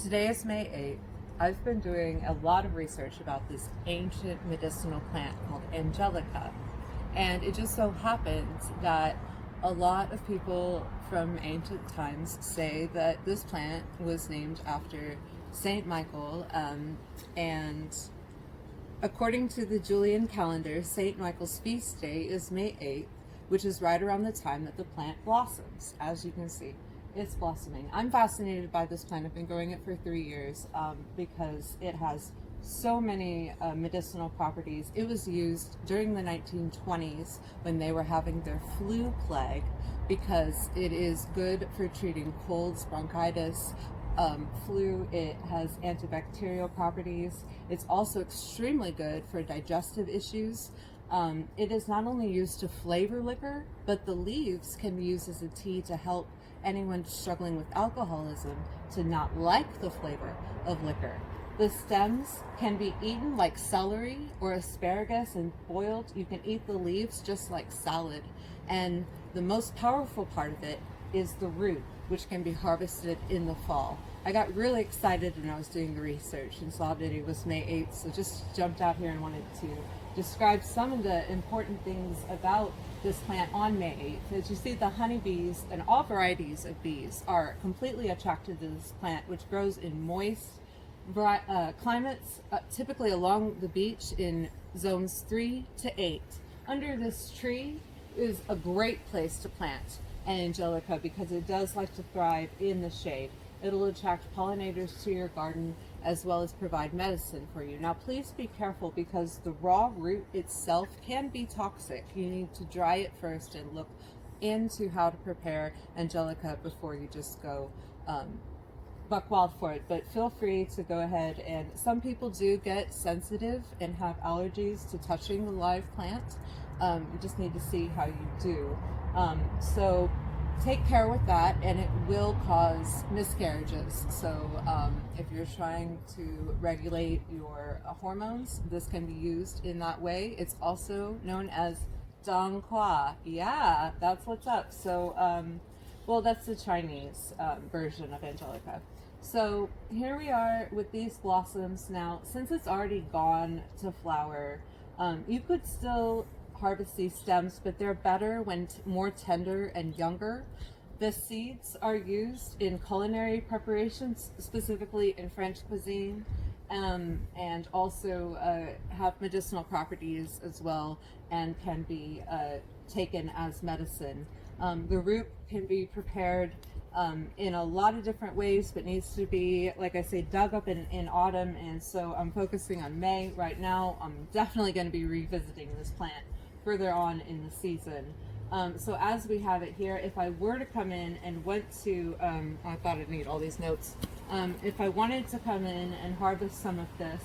Today is May 8th. I've been doing a lot of research about this ancient medicinal plant called Angelica. And it just so happens that a lot of people from ancient times say that this plant was named after Saint Michael. And according to the Julian calendar, Saint Michael's feast day is May 8th, which is right around the time that the plant blossoms. As you can see, it's blossoming. I'm fascinated by this plant. I've been growing it for 3 years because it has so many medicinal properties. It was used during the 1920s when they were having their flu plague because it is good for treating colds, bronchitis, flu. It has antibacterial properties. It's also extremely good for digestive issues. It is not only used to flavor liquor, but the leaves can be used as a tea to help anyone struggling with alcoholism to not like the flavor of liquor. The stems can be eaten like celery or asparagus and boiled. You can eat the leaves just like salad. And the most powerful part of it is the root, which can be harvested in the fall. I got really excited when I was doing the research and saw that it was May 8th, so just jumped out here and wanted to describe some of the important things about this plant on May 8th. As you see, the honeybees and all varieties of bees are completely attracted to this plant, which grows in moist climates, typically along the beach in zones 3 to 8. Under this tree is a great place to plant an Angelica because it does like to thrive in the shade. It'll attract pollinators to your garden as well as provide medicine for you. Now please be careful because the raw root itself can be toxic. You need to dry it first and look into how to prepare Angelica before you just go buck wild for it. But feel free to go ahead, and some people do get sensitive and have allergies to touching the live plant. You just need to see how you do. So take care with that, and it will cause miscarriages. So if you're trying to regulate your hormones, this can be used in that way. It's also known as Dong Qua. Yeah, that's what's up. So, well, that's the Chinese version of Angelica. So here we are with these blossoms. Now, since it's already gone to flower, you could still harvest these stems, but they're better when more tender and younger. The seeds are used in culinary preparations, specifically in French cuisine, and also have medicinal properties as well, and can be taken as medicine. The root can be prepared in a lot of different ways, but needs to be, like I say, dug up in autumn, and so I'm focusing on May right now. I'm definitely going to be revisiting this plant further on in the season. So as we have it here, if I were to come in and went to, I thought I'd need all these notes. If I wanted to come in and harvest some of this,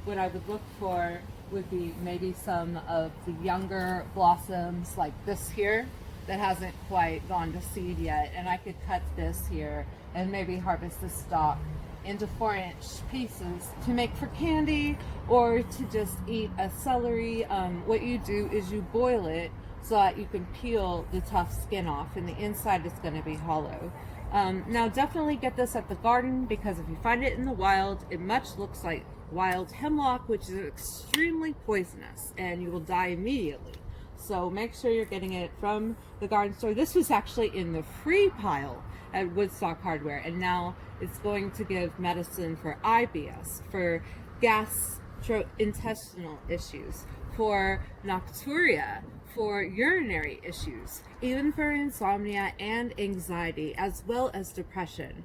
what I would look for would be maybe some of the younger blossoms like this here that hasn't quite gone to seed yet. And I could cut this here and maybe harvest the stalk into 4-inch pieces to make for candy or to just eat as celery. What you do is you boil it so that you can peel the tough skin off, and the inside is going to be hollow. Now definitely get this at the garden, because if you find it in the wild, it much looks like wild hemlock, which is extremely poisonous, and you will die immediately. So make sure you're getting it from the garden store. This was actually in the free pile at Woodstock Hardware, and now it's going to give medicine for IBS, for gastrointestinal issues, for nocturia, for urinary issues, even for insomnia and anxiety, as well as depression.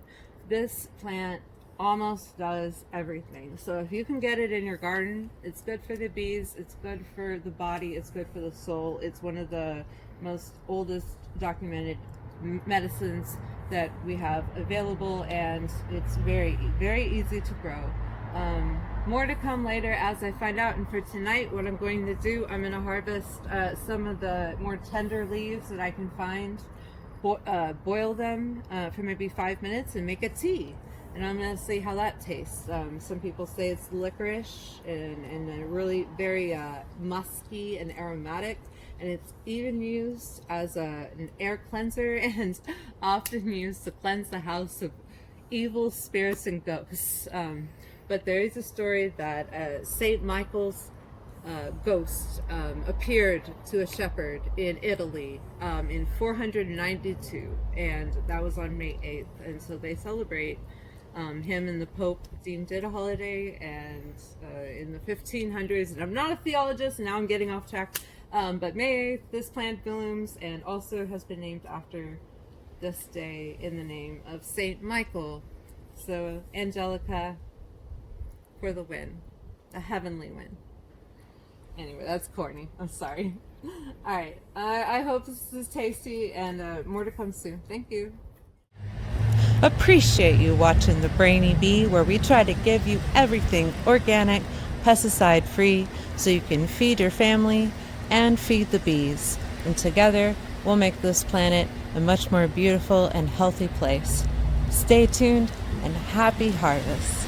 This plant almost does everything. So if you can get it in your garden, it's good for the bees, it's good for the body, it's good for the soul. It's one of the most oldest documented medicines that we have available, and it's very, very easy to grow. More to come later as I find out. And for tonight, what I'm going to do, I'm going to harvest some of the more tender leaves that I can find, boil them for maybe 5 minutes and make a tea. And I'm going to see how that tastes. Some people say it's licorice and really very musky and aromatic. And it's even used as an air cleanser and often used to cleanse the house of evil spirits and ghosts. But there is a story that Saint Michael's ghost appeared to a shepherd in Italy in 492, and that was on May 8th. And so they celebrate him, and the Pope deemed it a holiday. And in the 1500s, and I'm not a theologist, now I'm getting off track, but May 8th, this plant blooms and also has been named after this day in the name of Saint Michael. So Angelica for the win, a heavenly win. Anyway, that's corny. I'm sorry. All right. I hope this is tasty, and more to come soon. Thank you. Appreciate you watching The Brainy Bee, where we try to give you everything organic, pesticide free, so you can feed your family and feed the bees. And together, we'll make this planet a much more beautiful and healthy place. Stay tuned, and happy harvest.